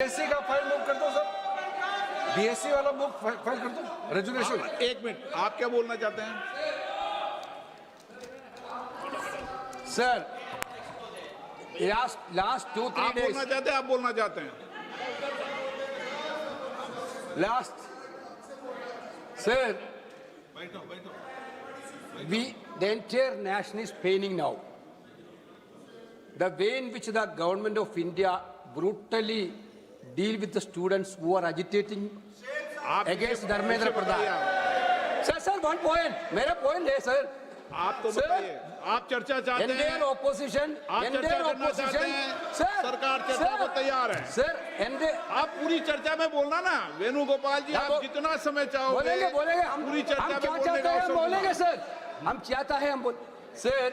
BSc का file move कर दो सर, बीएससी वाला मूव फाइल कर दो रेजुलेशन। एक मिनट, आप क्या बोलना चाहते हैं? सर लास्ट 2-3 आप days बोलना चाहते हैं, आप बोलना चाहते हैं? last sir the entire nation is paining now. The way in which the government of India brutally deal with the students who are agitating against Dharmendra Pradhan. Sir, one point. मेरा point है sir. आप तो बताइए, आप चर्चा चाहते हैं? Indian opposition, आप चर्चा करना चाहते हैं? सरकार चर्चा को तैयार है। सर आप पूरी चर्चा में बोलना ना, वेणुगोपाल जी, आप जितना समय चाहोगे बोलेंगे हम पूरी चर्चा में क्या बोलने चाहते का हैं हम अवसर बोलेंगे सर, हम चाहता है हम बोल। सर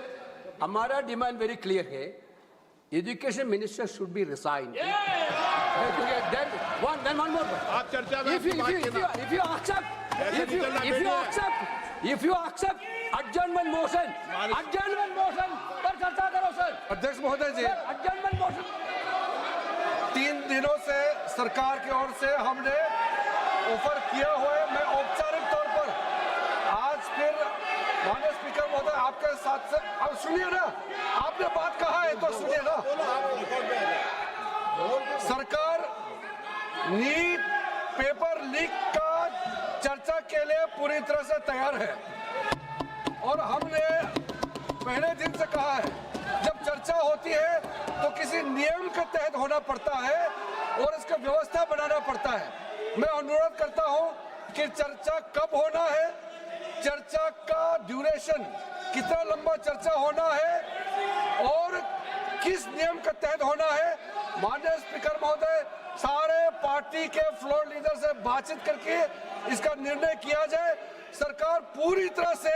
हमारा डिमांड वेरी क्लियर है, education minister should be resign. then one more. आप चर्चा में if you accept adjournment motion पर चर्चा करो सर। अध्यक्ष महोदय जी, adjournment motion 3 दिनों से सरकार की ओर से हमने ऑफर किया हुआ है। मैं औपचारिक तौर पर आज फिर माननीय स्पीकर महोदय आपके साथ से, अब सुनिए ना, आपने बात कहा है तो सुनिए ना। सरकार नीट पेपर लीक का चर्चा के लिए पूरी तरह से तैयार है और हमने पहले दिन से कहा है, जब चर्चा होती है तो किसी नियम के तहत होना पड़ता है और इसका व्यवस्था बनाना पड़ता है। मैं अनुरोध करता हूं कि चर्चा कब होना है, चर्चा का ड्यूरेशन, कितना लंबा चर्चा होना है और किस नियम के तहत होना है, माननीय स्पीकर महोदय सारे पार्टी के फ्लोर लीडर से बातचीत करके इसका निर्णय किया जाए। सरकार पूरी तरह से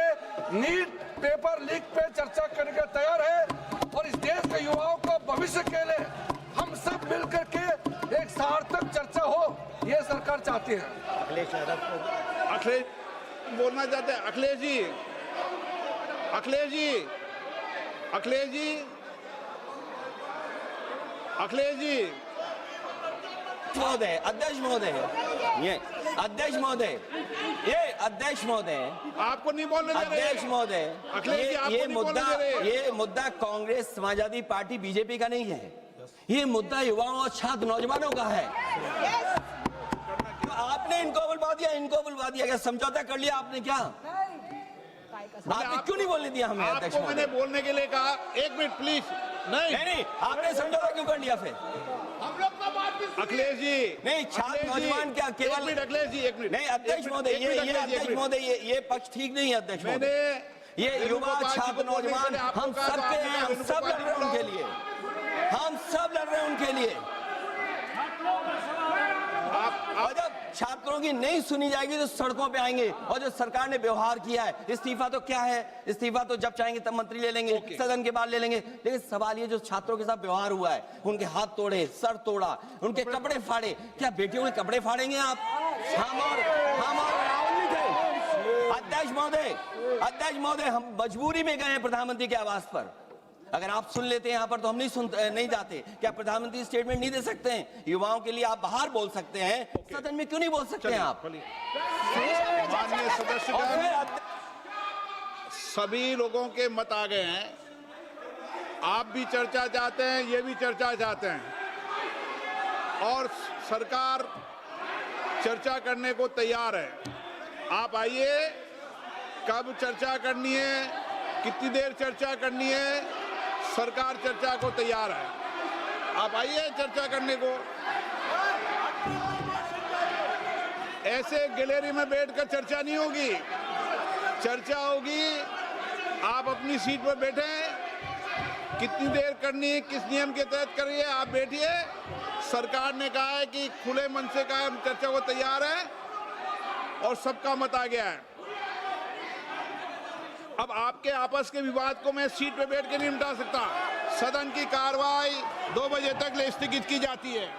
नीट पेपर लीक पे चर्चा करने के तैयार है और इस देश के युवाओं का भविष्य के लिए हम सब मिलकर के एक सार्थक चर्चा हो, ये सरकार चाहती है। अखिलेश बोलना चाहते हैं? अखिलेश जी, अखिलेश जी, अखिलेश जी, अखिलेश जी, महोदय, अध्यक्ष महोदय, ये अध्यक्ष महोदय, ये अध्यक्ष महोदय, आपको नहीं बोलने दे रहे। अध्यक्ष महोदय, अखिलेश जी, आपको नहीं बोलने दे रहे। ये मुद्दा कांग्रेस, समाजवादी पार्टी, बीजेपी का नहीं है, ये मुद्दा युवाओं और छात्र नौजवानों का है। तो आपने इनको बुलवा दिया, क्या समझौता कर लिया आपने? क्या आपने क्यों नहीं बोलने दिया हमें? अध्यक्ष आपको मैंने महोदय, बोलने के लिए कहा, एक मिनट प्लीज। नहीं, आपने समझौता क्यों कर लिया फिर? अखिलेष जी, नहीं, छात्र नौजवान क्या केवल? अखिलेश जी, एक मिनट। नहीं अध्यक्ष महोदय, ये अध्यक्ष महोदय, ये पक्ष ठीक नहीं है अध्यक्ष महोदय। ये युवा छात्र नौजवान हम सब पे हैं, हम सब लड़ रहे हैं उनके लिए, हम सब लड़ रहे हैं उनके लिए। और जब छात्रों की नहीं सुनी जाएगी तो सड़कों पे आएंगे। और जो सरकार ने व्यवहार किया है, इस्तीफा तो क्या है, इस्तीफा तो जब चाहेंगे तब मंत्री ले लेंगे, सदन के बाद ले लेंगे। लेकिन सवाल ये, जो छात्रों के साथ व्यवहार हुआ है, उनके हाथ तोड़े, सर तोड़ा, उनके कपड़े फाड़े, क्या बेटियों के कपड़े फाड़ेंगे आप? हम और राहुल जी थे। अध्यक्ष महोदय, हम मजबूरी में गए हैं प्रधानमंत्री के आवास पर। अगर आप सुन लेते हैं यहाँ पर तो हम नहीं जाते। क्या प्रधानमंत्री स्टेटमेंट नहीं दे सकते हैं? युवाओं के लिए आप बाहर बोल सकते हैं, सदन में क्यों नहीं बोल सकते हैं आप? माननीय सदस्यगण, सभी लोगों के मत आ गए हैं। आप भी चर्चा चाहते हैं, ये भी चर्चा चाहते हैं और सरकार चर्चा करने को तैयार है। आप आइए, कब चर्चा करनी है, कितनी देर चर्चा करनी है, सरकार चर्चा को तैयार है। आप आइए चर्चा करने को। ऐसे गैलरी में बैठकर चर्चा नहीं होगी, चर्चा होगी। आप अपनी सीट पर बैठे, कितनी देर करनी है, किस नियम के तहत करिए, आप बैठिए। सरकार ने कहा है कि खुले मन से कहा है, चर्चा को तैयार है और सबका मत आ गया है। अब आपके आपस के विवाद को मैं सीट पे बैठ के नहीं मिटा सकता। सदन की कार्रवाई 2 बजे तक स्थगित की जाती है।